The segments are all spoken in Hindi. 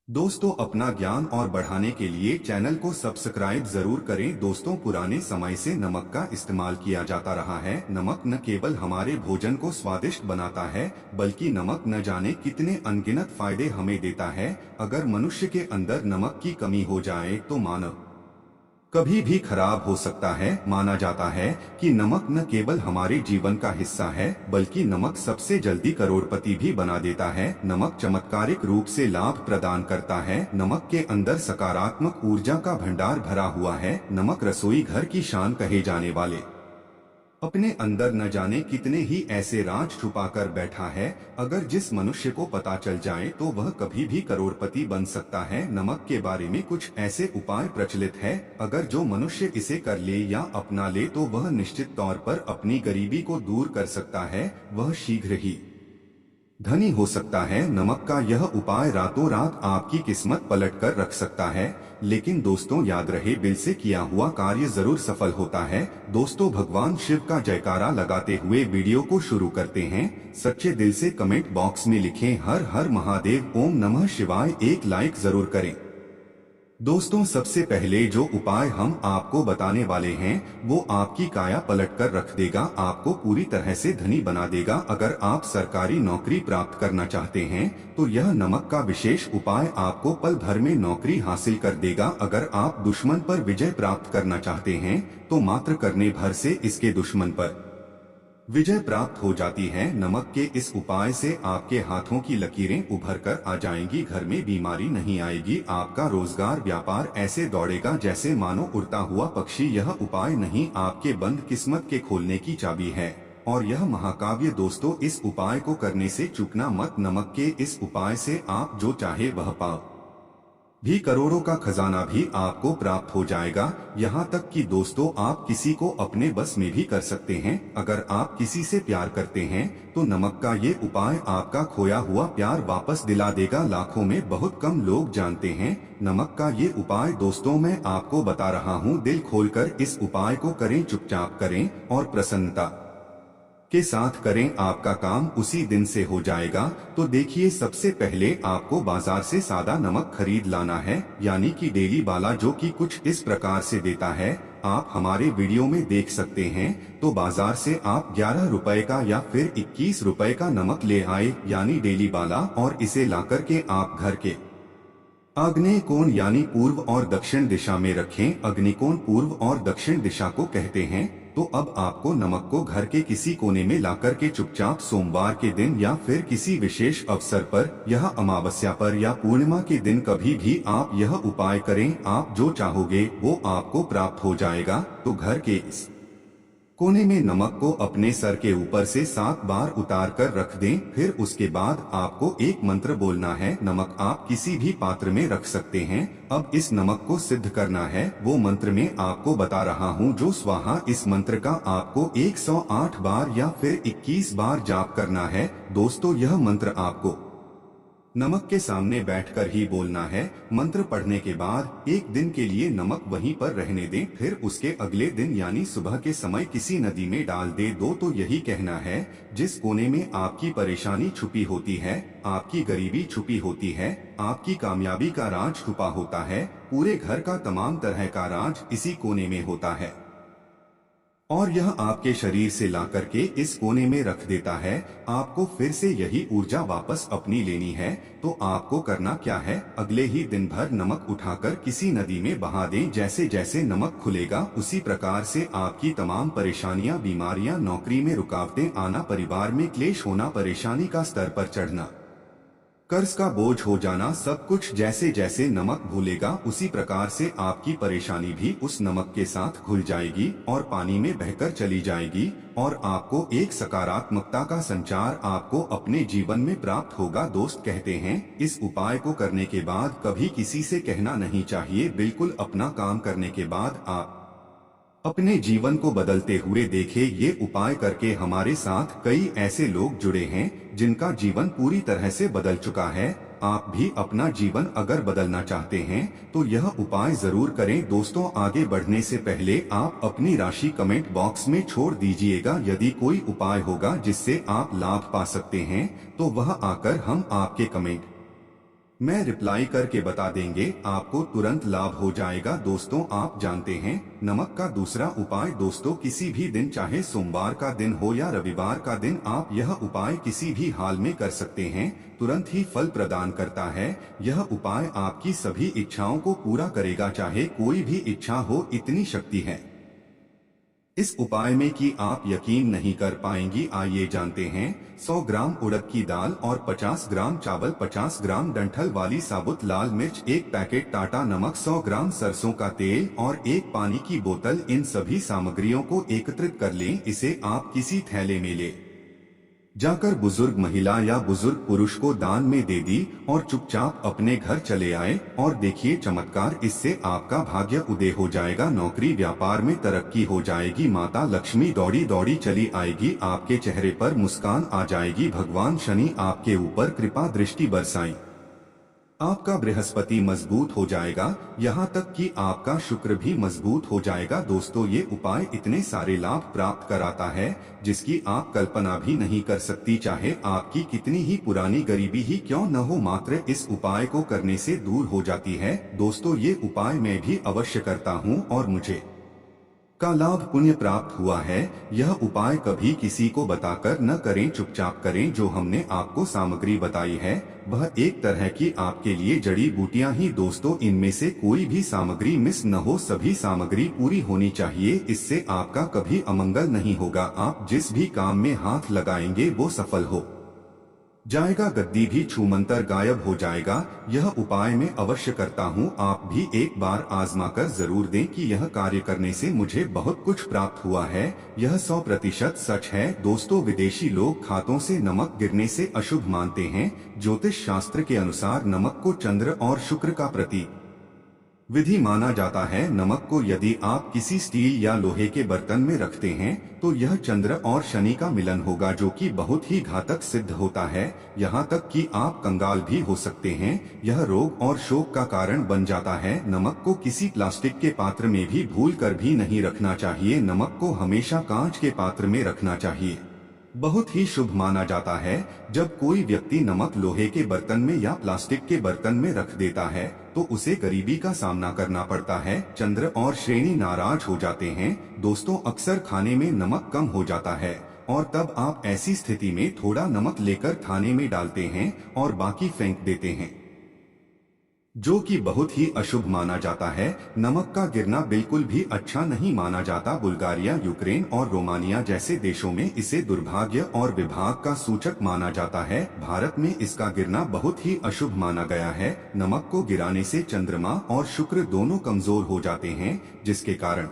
दोस्तों, अपना ज्ञान और बढ़ाने के लिए चैनल को सब्सक्राइब जरूर करें। दोस्तों, पुराने समय से नमक का इस्तेमाल किया जाता रहा है। नमक न केवल हमारे भोजन को स्वादिष्ट बनाता है, बल्कि नमक न जाने कितने अनगिनत फायदे हमें देता है। अगर मनुष्य के अंदर नमक की कमी हो जाए तो मानव कभी भी खराब हो सकता है। माना जाता है कि नमक न केवल हमारे जीवन का हिस्सा है, बल्कि नमक सबसे जल्दी करोड़पति भी बना देता है। नमक चमत्कारिक रूप से लाभ प्रदान करता है। नमक के अंदर सकारात्मक ऊर्जा का भंडार भरा हुआ है। नमक रसोई घर की शान कहे जाने वाले अपने अंदर न जाने कितने ही ऐसे राज छुपा कर बैठा है। अगर जिस मनुष्य को पता चल जाए तो वह कभी भी करोड़पति बन सकता है। नमक के बारे में कुछ ऐसे उपाय प्रचलित है, अगर जो मनुष्य इसे कर ले या अपना ले तो वह निश्चित तौर पर अपनी गरीबी को दूर कर सकता है। वह शीघ्र ही धनी हो सकता है। नमक का यह उपाय रातों रात आपकी किस्मत पलट कर रख सकता है। लेकिन दोस्तों, याद रहे, दिल से किया हुआ कार्य जरूर सफल होता है। दोस्तों, भगवान शिव का जयकारा लगाते हुए वीडियो को शुरू करते हैं। सच्चे दिल से कमेंट बॉक्स में लिखें हर हर महादेव, ओम नमः शिवाय। एक लाइक जरूर करें। दोस्तों, सबसे पहले जो उपाय हम आपको बताने वाले हैं वो आपकी काया पलट कर रख देगा, आपको पूरी तरह से धनी बना देगा। अगर आप सरकारी नौकरी प्राप्त करना चाहते हैं तो यह नमक का विशेष उपाय आपको पल भर में नौकरी हासिल कर देगा। अगर आप दुश्मन पर विजय प्राप्त करना चाहते हैं तो मात्र करने भर से इसके दुश्मन पर विजय प्राप्त हो जाती है। नमक के इस उपाय से आपके हाथों की लकीरें उभर कर आ जाएंगी, घर में बीमारी नहीं आएगी, आपका रोजगार व्यापार ऐसे दौड़ेगा जैसे मानो उड़ता हुआ पक्षी। यह उपाय नहीं, आपके बंद किस्मत के खोलने की चाबी है। और यह महाकाव्य। दोस्तों, इस उपाय को करने से चूकना मत। नमक के इस उपाय से आप जो चाहे वह पाओ भी, करोड़ों का खजाना भी आपको प्राप्त हो जाएगा। यहाँ तक कि दोस्तों, आप किसी को अपने बस में भी कर सकते हैं। अगर आप किसी से प्यार करते हैं तो नमक का ये उपाय आपका खोया हुआ प्यार वापस दिला देगा। लाखों में बहुत कम लोग जानते हैं नमक का ये उपाय। दोस्तों, मैं आपको बता रहा हूँ, दिल खोलकर इस उपाय को करें, चुपचाप करें और प्रसन्नता के साथ करें। आपका काम उसी दिन से हो जाएगा। तो देखिए, सबसे पहले आपको बाजार से सादा नमक खरीद लाना है, यानी कि डेली वाला, जो कि कुछ इस प्रकार से देता है। आप हमारे वीडियो में देख सकते हैं। तो बाजार से आप 11 रुपए का या फिर 21 रुपए का नमक ले आए, यानी डेली वाला, और इसे लाकर के आप घर के आग्नेय कोण यानी पूर्व और दक्षिण दिशा में रखें। अग्निकोण पूर्व और दक्षिण दिशा को कहते हैं। तो अब आपको नमक को घर के किसी कोने में लाकर के चुपचाप सोमवार के दिन या फिर किसी विशेष अवसर पर, यह अमावस्या पर या पूर्णिमा के दिन, कभी भी आप यह उपाय करें। आप जो चाहोगे वो आपको प्राप्त हो जाएगा। तो घर के इस कोने में नमक को अपने सर के ऊपर से 7 बार उतार कर रख दें। फिर उसके बाद आपको एक मंत्र बोलना है। नमक आप किसी भी पात्र में रख सकते हैं। अब इस नमक को सिद्ध करना है, वो मंत्र में आपको बता रहा हूँ, जो स्वाहा। इस मंत्र का आपको 108 बार या फिर 21 बार जाप करना है। दोस्तों, यह मंत्र आपको नमक के सामने बैठकर ही बोलना है। मंत्र पढ़ने के बाद एक दिन के लिए नमक वहीं पर रहने दें। फिर उसके अगले दिन यानी सुबह के समय किसी नदी में डाल दे दो। तो यही कहना है, जिस कोने में आपकी परेशानी छुपी होती है, आपकी गरीबी छुपी होती है, आपकी कामयाबी का राज छुपा होता है, पूरे घर का तमाम तरह का राज इसी कोने में होता है। और यह आपके शरीर से ला करके इस कोने में रख देता है। आपको फिर से यही ऊर्जा वापस अपनी लेनी है। तो आपको करना क्या है, अगले ही दिन भर नमक उठाकर किसी नदी में बहा दें। जैसे जैसे नमक खुलेगा उसी प्रकार से आपकी तमाम परेशानियां, बीमारियां, नौकरी में रुकावटें आना, परिवार में क्लेश होना, परेशानी का स्तर पर चढ़ना, कर्ज का बोझ हो जाना, सब कुछ जैसे जैसे नमक घुलेगा उसी प्रकार से आपकी परेशानी भी उस नमक के साथ घुल जाएगी और पानी में बहकर चली जाएगी। और आपको एक सकारात्मकता का संचार आपको अपने जीवन में प्राप्त होगा। दोस्त कहते हैं, इस उपाय को करने के बाद कभी किसी से कहना नहीं चाहिए। बिल्कुल अपना काम करने के बाद आप अपने जीवन को बदलते हुए देखे। ये उपाय करके हमारे साथ कई ऐसे लोग जुड़े हैं जिनका जीवन पूरी तरह से बदल चुका है। आप भी अपना जीवन अगर बदलना चाहते हैं तो यह उपाय जरूर करें। दोस्तों, आगे बढ़ने से पहले आप अपनी राशि कमेंट बॉक्स में छोड़ दीजिएगा। यदि कोई उपाय होगा जिससे आप लाभ पा सकते हैं तो वह आकर हम आपके कमेंट मैं रिप्लाई करके बता देंगे, आपको तुरंत लाभ हो जाएगा। दोस्तों आप जानते हैं नमक का दूसरा उपाय दोस्तों, किसी भी दिन चाहे सोमवार का दिन हो या रविवार का दिन, आप यह उपाय किसी भी हाल में कर सकते हैं, तुरंत ही फल प्रदान करता है। यह उपाय आपकी सभी इच्छाओं को पूरा करेगा, चाहे कोई भी इच्छा हो, इतनी शक्ति है इस उपाय में कि आप यकीन नहीं कर पाएंगी। आइए जानते हैं। 100 ग्राम उड़द की दाल और 50 ग्राम चावल, 50 ग्राम डंठल वाली साबुत लाल मिर्च, 1 पैकेट टाटा नमक, 100 ग्राम सरसों का तेल और 1 पानी की बोतल, इन सभी सामग्रियों को एकत्रित कर लें। इसे आप किसी थैले में ले जाकर बुजुर्ग महिला या बुजुर्ग पुरुष को दान में दे दी और चुपचाप अपने घर चले आए और देखिए चमत्कार, इससे आपका भाग्य उदय हो जाएगा, नौकरी व्यापार में तरक्की हो जाएगी, माता लक्ष्मी दौड़ी दौड़ी चली आएगी, आपके चेहरे पर मुस्कान आ जाएगी, भगवान शनि आपके ऊपर कृपा दृष्टि बरसाएं, आपका बृहस्पति मजबूत हो जाएगा, यहाँ तक कि आपका शुक्र भी मजबूत हो जाएगा। दोस्तों ये उपाय इतने सारे लाभ प्राप्त कराता है जिसकी आप कल्पना भी नहीं कर सकती, चाहे आपकी कितनी ही पुरानी गरीबी ही क्यों न हो, मात्र इस उपाय को करने से दूर हो जाती है। दोस्तों ये उपाय मैं भी अवश्य करता हूँ और मुझे का लाभ पुण्य प्राप्त हुआ है। यह उपाय कभी किसी को बताकर न करें, चुपचाप करें। जो हमने आपको सामग्री बताई है वह एक तरह की आपके लिए जड़ी बूटियां ही दोस्तों, इनमें से कोई भी सामग्री मिस न हो, सभी सामग्री पूरी होनी चाहिए, इससे आपका कभी अमंगल नहीं होगा। आप जिस भी काम में हाथ लगाएंगे वो सफल हो जाएगा, गद्दी भी छूमंतर गायब हो जाएगा। यह उपाय मैं अवश्य करता हूँ, आप भी एक बार आजमा कर जरूर दें कि यह कार्य करने से मुझे बहुत कुछ प्राप्त हुआ है। यह 100% सच है दोस्तों। विदेशी लोग खातों से नमक गिरने से अशुभ मानते हैं। ज्योतिष शास्त्र के अनुसार नमक को चंद्र और शुक्र का प्रतीक विधि माना जाता है। नमक को यदि आप किसी स्टील या लोहे के बर्तन में रखते हैं तो यह चंद्र और शनि का मिलन होगा, जो कि बहुत ही घातक सिद्ध होता है, यहाँ तक कि आप कंगाल भी हो सकते हैं। यह रोग और शोक का कारण बन जाता है। नमक को किसी प्लास्टिक के पात्र में भी भूल कर भी नहीं रखना चाहिए, नमक को हमेशा कांच के पात्र में रखना चाहिए। बहुत ही शुभ माना जाता है। जब कोई व्यक्ति नमक लोहे के बर्तन में या प्लास्टिक के बर्तन में रख देता है तो उसे गरीबी का सामना करना पड़ता है, चंद्र और शनि नाराज हो जाते हैं। दोस्तों अक्सर खाने में नमक कम हो जाता है और तब आप ऐसी स्थिति में थोड़ा नमक लेकर खाने में डालते हैं और बाकी फेंक देते हैं, जो कि बहुत ही अशुभ माना जाता है। नमक का गिरना बिल्कुल भी अच्छा नहीं माना जाता। बुल्गारिया, यूक्रेन और रोमानिया जैसे देशों में इसे दुर्भाग्य और विभाग का सूचक माना जाता है। भारत में इसका गिरना बहुत ही अशुभ माना गया है। नमक को गिराने से चंद्रमा और शुक्र दोनों कमजोर हो जाते हैं, जिसके कारण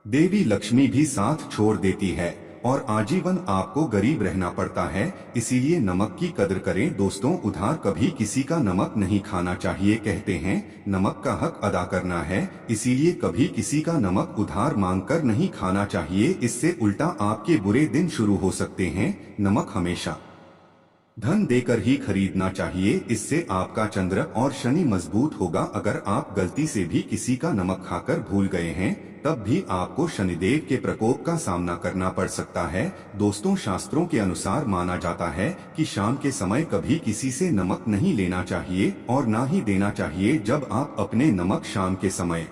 देवी लक्ष्मी भी साथ छोड़ देती है और आजीवन आपको गरीब रहना पड़ता है। इसीलिए नमक की कदर करें दोस्तों। उधार कभी किसी का नमक नहीं खाना चाहिए। कहते हैं नमक का हक अदा करना है, इसीलिए कभी किसी का नमक उधार मांगकर नहीं खाना चाहिए, इससे उल्टा आपके बुरे दिन शुरू हो सकते हैं। नमक हमेशा धन देकर ही खरीदना चाहिए, इससे आपका चंद्र और शनि मजबूत होगा। अगर आप गलती से भी किसी का नमक खाकर भूल गए हैं तब भी आपको शनिदेव के प्रकोप का सामना करना पड़ सकता है। दोस्तों शास्त्रों के अनुसार माना जाता है कि शाम के समय कभी किसी से नमक नहीं लेना चाहिए और ना ही देना चाहिए। जब आप अपने नमक शाम के समय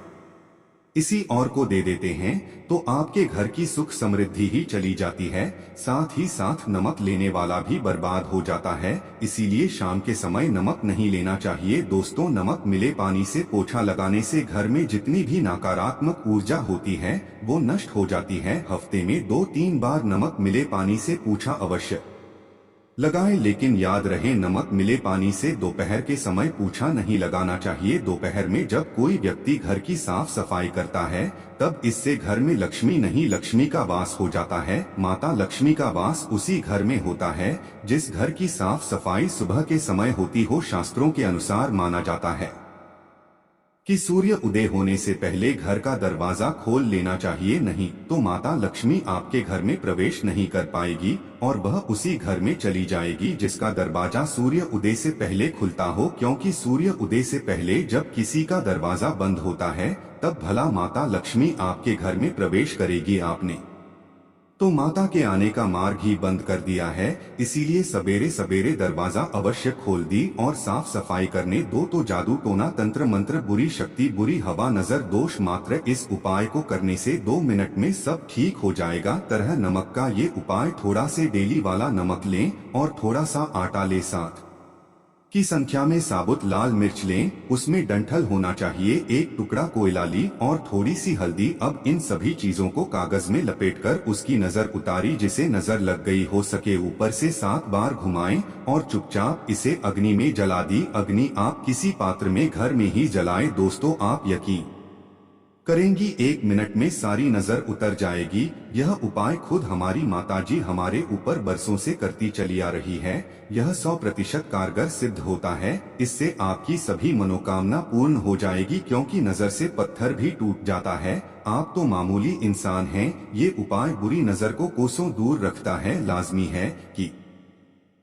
इसी और को दे देते हैं तो आपके घर की सुख समृद्धि ही चली जाती है, साथ ही साथ नमक लेने वाला भी बर्बाद हो जाता है। इसीलिए शाम के समय नमक नहीं लेना चाहिए। दोस्तों नमक मिले पानी से पोछा लगाने से घर में जितनी भी नकारात्मक ऊर्जा होती है वो नष्ट हो जाती है। हफ्ते में 2-3 बार नमक मिले पानी से पोछा अवश्य लगाएं, लेकिन याद रहे नमक मिले पानी से दोपहर के समय पोछा नहीं लगाना चाहिए। दोपहर में जब कोई व्यक्ति घर की साफ सफाई करता है तब इससे घर में लक्ष्मी नहीं लक्ष्मी का वास हो जाता है। माता लक्ष्मी का वास उसी घर में होता है जिस घर की साफ सफाई सुबह के समय होती हो। शास्त्रों के अनुसार माना जाता है कि सूर्य उदय होने से पहले घर का दरवाजा खोल लेना चाहिए, नहीं तो माता लक्ष्मी आपके घर में प्रवेश नहीं कर पाएगी और वह उसी घर में चली जाएगी जिसका दरवाजा सूर्य उदय से पहले खुलता हो, क्योंकि सूर्य उदय से पहले जब किसी का दरवाजा बंद होता है तब भला माता लक्ष्मी आपके घर में प्रवेश करेगी। आपने तो माता के आने का मार्ग ही बंद कर दिया है। इसीलिए सवेरे सवेरे दरवाजा अवश्य खोल दी और साफ सफाई करने दो। तो जादू टोना तंत्र मंत्र बुरी शक्ति बुरी हवा नजर दोष मात्र इस उपाय को करने से 2 मिनट में सब ठीक हो जाएगा। तरह नमक का ये उपाय थोड़ा से डेली वाला नमक लें और थोड़ा सा आटा ले, साथ की संख्या में साबुत लाल मिर्च लें, उसमें डंठल होना चाहिए, एक टुकड़ा कोयला ली और थोड़ी सी हल्दी। अब इन सभी चीजों को कागज में लपेटकर उसकी नजर उतारी, जिसे नजर लग गई हो सके ऊपर से 7 बार घुमाएं और चुपचाप इसे अग्नि में जला दी। अग्नि आप किसी पात्र में घर में ही जलाएं। दोस्तों आप यकीन करेंगी 1 मिनट में सारी नजर उतर जाएगी। यह उपाय खुद हमारी माताजी हमारे ऊपर बरसों से करती चली आ रही है। यह 100% कारगर सिद्ध होता है। इससे आपकी सभी मनोकामना पूर्ण हो जाएगी, क्योंकि नजर से पत्थर भी टूट जाता है। आप तो मामूली इंसान हैं, ये उपाय बुरी नजर को कोसों दूर रखता है। लाजमी है कि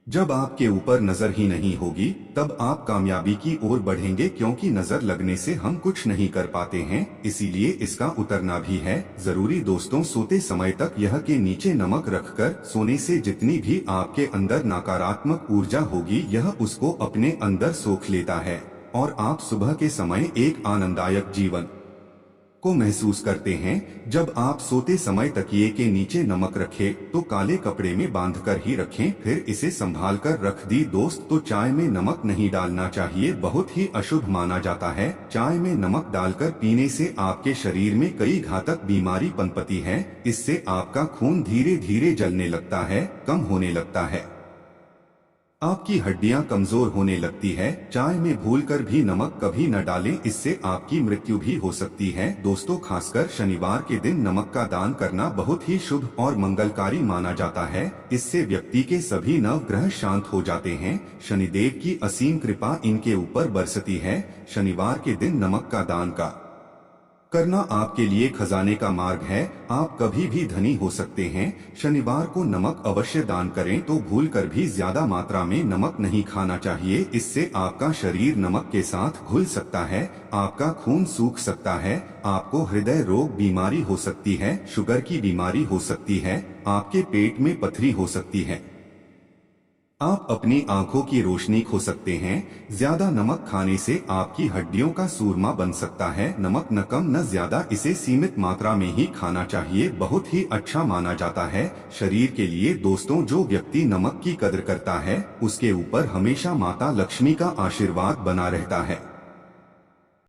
जब आपके ऊपर नजर ही नहीं होगी तब आप कामयाबी की ओर बढ़ेंगे, क्योंकि नजर लगने से हम कुछ नहीं कर पाते हैं, इसीलिए इसका उतरना भी है जरूरी। दोस्तों सोते समय तक यह के नीचे नमक रखकर सोने से जितनी भी आपके अंदर नकारात्मक ऊर्जा होगी यह उसको अपने अंदर सोख लेता है और आप सुबह के समय एक आनंददायक जीवन को महसूस करते हैं। जब आप सोते समय तकिए के नीचे नमक रखें तो काले कपड़े में बांधकर ही रखें, फिर इसे संभाल कर रख दी। दोस्त तो चाय में नमक नहीं डालना चाहिए, बहुत ही अशुभ माना जाता है। चाय में नमक डालकर पीने से आपके शरीर में कई घातक बीमारी पनपती है। इससे आपका खून धीरे धीरे जलने लगता है, कम होने लगता है, आपकी हड्डियां कमजोर होने लगती है। चाय में भूलकर भी नमक कभी न डालें, इससे आपकी मृत्यु भी हो सकती है। दोस्तों खासकर शनिवार के दिन नमक का दान करना बहुत ही शुभ और मंगलकारी माना जाता है। इससे व्यक्ति के सभी नवग्रह शांत हो जाते हैं, शनिदेव की असीम कृपा इनके ऊपर बरसती है। शनिवार के दिन नमक का दान करना आपके लिए खजाने का मार्ग है। आप कभी भी धनी हो सकते हैं। शनिवार को नमक अवश्य दान करें, तो भूलकर भी ज्यादा मात्रा में नमक नहीं खाना चाहिए। इससे आपका शरीर नमक के साथ घुल सकता है, आपका खून सूख सकता है, आपको हृदय रोग बीमारी हो सकती है, शुगर की बीमारी हो सकती है, आपके पेट में पथरी हो सकती है, आप अपनी आंखों की रोशनी खो सकते हैं। ज्यादा नमक खाने से आपकी हड्डियों का सूरमा बन सकता है। नमक न कम न ज्यादा, इसे सीमित मात्रा में ही खाना चाहिए, बहुत ही अच्छा माना जाता है शरीर के लिए। दोस्तों जो व्यक्ति नमक की कदर करता है उसके ऊपर हमेशा माता लक्ष्मी का आशीर्वाद बना रहता है।